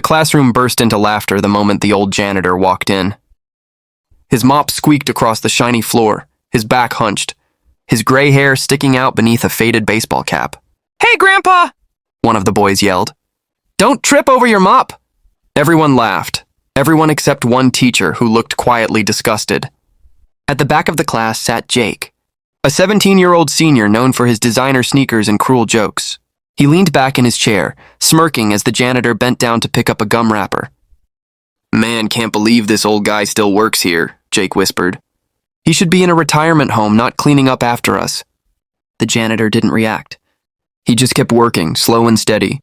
classroom burst into laughter the moment the old janitor walked in. His mop squeaked across the shiny floor, his back hunched, his gray hair sticking out beneath a faded baseball cap. "Hey, Grandpa!" one of the boys yelled. "Don't trip over your mop!" Everyone laughed, everyone except one teacher who looked quietly disgusted. At the back of the class sat Jake, a 17-year-old senior known for his designer sneakers and cruel jokes. He leaned back in his chair, smirking as the janitor bent down to pick up a gum wrapper. "Man, can't believe this old guy still works here," Jake whispered. "He should be in a retirement home, not cleaning up after us." The janitor didn't react. He just kept working, slow and steady.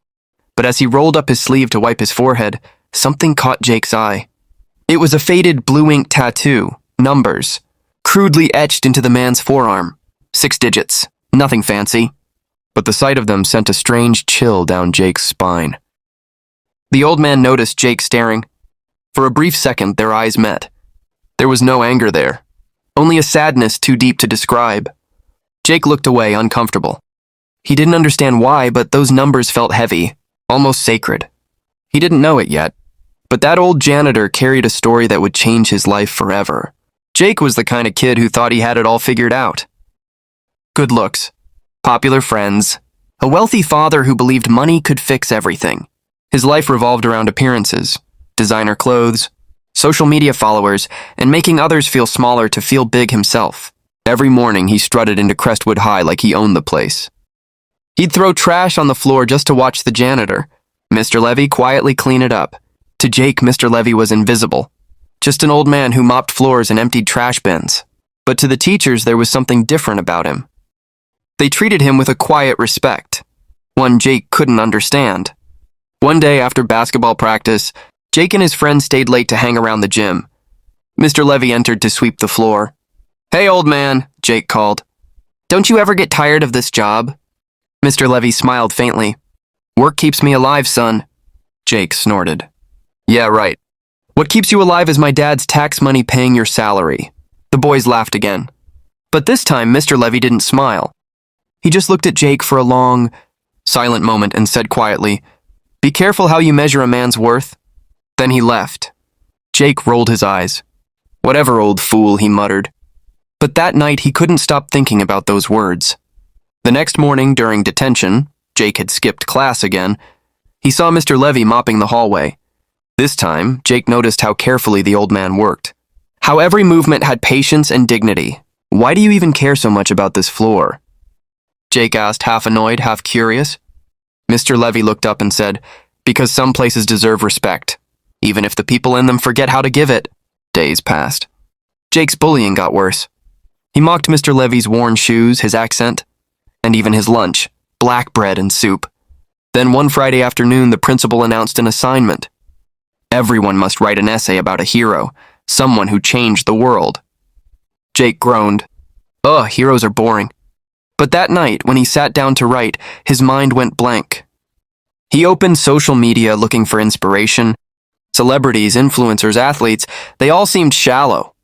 But as he rolled up his sleeve to wipe his forehead, something caught Jake's eye. It was a faded blue ink tattoo, numbers, crudely etched into the man's forearm. 6 digits, nothing fancy. But the sight of them sent a strange chill down Jake's spine. The old man noticed Jake staring. For a brief second, their eyes met. There was no anger there, only a sadness too deep to describe. Jake looked away, uncomfortable. He didn't understand why, but those numbers felt heavy, almost sacred. He didn't know it yet, but that old janitor carried a story that would change his life forever. Jake was the kind of kid who thought he had it all figured out. Good looks, popular friends, a wealthy father who believed money could fix everything. His life revolved around appearances, designer clothes, social media followers, and making others feel smaller to feel big himself. Every morning he strutted into Crestwood High like he owned the place. He'd throw trash on the floor just to watch the janitor, Mr. Levy, quietly clean it up. To Jake, Mr. Levy was invisible, just an old man who mopped floors and emptied trash bins. But to the teachers, there was something different about him. They treated him with a quiet respect, one Jake couldn't understand. One day after basketball practice, Jake and his friends stayed late to hang around the gym. Mr. Levy entered to sweep the floor. "Hey, old man," Jake called. "Don't you ever get tired of this job?" Mr. Levy smiled faintly. "Work keeps me alive, son." Jake snorted. "Yeah, right. What keeps you alive is my dad's tax money paying your salary." The boys laughed again. But this time, Mr. Levy didn't smile. He just looked at Jake for a long, silent moment and said quietly, "Be careful how you measure a man's worth." Then he left. Jake rolled his eyes. "Whatever, old fool," he muttered. But that night, he couldn't stop thinking about those words. The next morning, during detention, Jake had skipped class again. He saw Mr. Levy mopping the hallway. This time, Jake noticed how carefully the old man worked. How every movement had patience and dignity. "Why do you even care so much about this floor?" Jake asked, half annoyed, half curious. Mr. Levy looked up and said, "Because some places deserve respect, even if the people in them forget how to give it." Days passed. Jake's bullying got worse. He mocked Mr. Levy's worn shoes, his accent, and even his lunch, black bread and soup. Then one Friday afternoon, the principal announced an assignment. Everyone must write an essay about a hero, someone who changed the world. Jake groaned. "Ugh, heroes are boring." But that night, when he sat down to write, his mind went blank. He opened social media looking for inspiration. Celebrities, influencers, athletes, they all seemed shallow.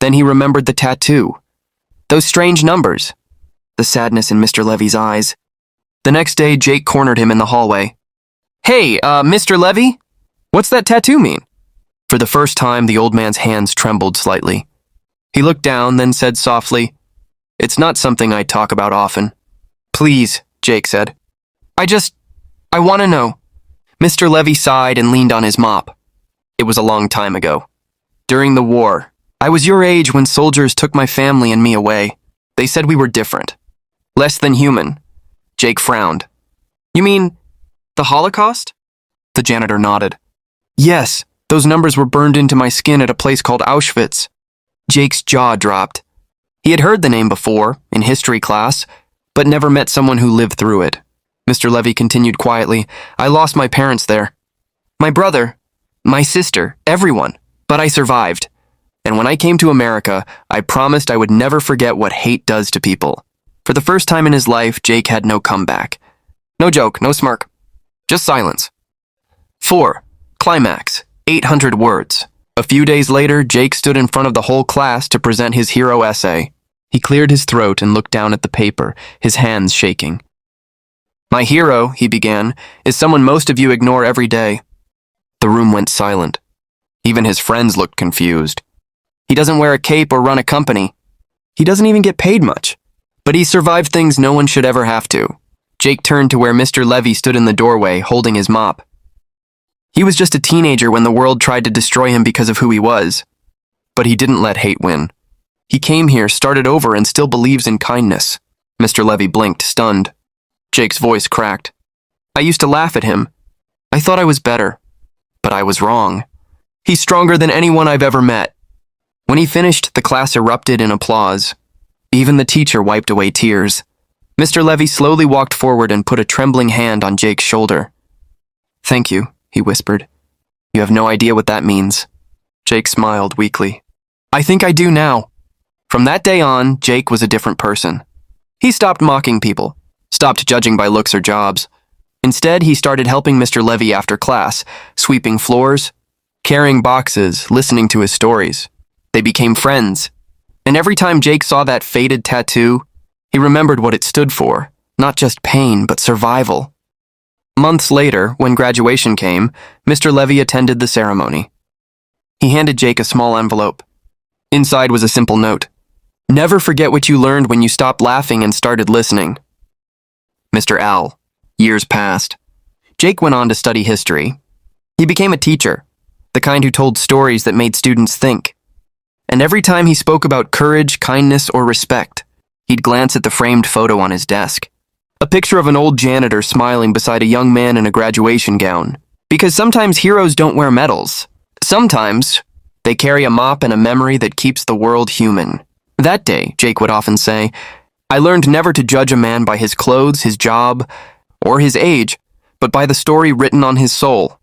Then he remembered the tattoo. Those strange numbers. The sadness in Mr. Levy's eyes. The next day, Jake cornered him in the hallway. "Hey, Mr. Levy? What's that tattoo mean?" For the first time, the old man's hands trembled slightly. He looked down, then said softly, "It's not something I talk about often." "Please," Jake said. I want to know." Mr. Levy sighed and leaned on his mop. "It was a long time ago. During the war. I was your age when soldiers took my family and me away. They said we were different. Less than human." Jake frowned. "You mean the Holocaust?" The janitor nodded. "Yes, those numbers were burned into my skin at a place called Auschwitz." Jake's jaw dropped. He had heard the name before, in history class, but never met someone who lived through it. Mr. Levy continued quietly, "I lost my parents there. My brother, my sister, everyone, but I survived. And when I came to America, I promised I would never forget what hate does to people." For the first time in his life, Jake had no comeback. No joke, no smirk. Just silence. 4. Climax. 800 words. A few days later, Jake stood in front of the whole class to present his hero essay. He cleared his throat and looked down at the paper, his hands shaking. "My hero," he began, "is someone most of you ignore every day. The room went silent. Even his friends looked confused. He doesn't wear a cape or run a company. He doesn't even get paid much. But he survived things no one should ever have to. Jake turned to where Mr. Levy stood in the doorway, holding his mop. He was just a teenager when the world tried to destroy him because of who he was. But he didn't let hate win. He came here, started over, and still believes in kindness. Mr. Levy blinked, stunned. Jake's voice cracked. I used to laugh at him. I thought I was better. But I was wrong. He's stronger than anyone I've ever met. When he finished, the class erupted in applause. Even the teacher wiped away tears. Mr. Levy slowly walked forward and put a trembling hand on Jake's shoulder. Thank you, he whispered. You have no idea what that means. Jake smiled weakly. I think I do now. From that day on, Jake was a different person. He stopped mocking people, stopped judging by looks or jobs. Instead, he started helping Mr. Levy after class, sweeping floors, carrying boxes, listening to his stories. They became friends. And every time Jake saw that faded tattoo, he remembered what it stood for, not just pain, but survival. Months later, when graduation came, Mr. Levy attended the ceremony. He handed Jake a small envelope. Inside was a simple note. Never forget what you learned when you stopped laughing and started listening. Mr. L. Years passed. Jake went on to study history. He became a teacher, the kind who told stories that made students think. And every time he spoke about courage, kindness, or respect, he'd glance at the framed photo on his desk. A picture of an old janitor smiling beside a young man in a graduation gown. Because sometimes heroes don't wear medals. Sometimes they carry a mop and a memory that keeps the world human. That day, Jake would often say, I learned never to judge a man by his clothes, his job, or his age, but by the story written on his soul.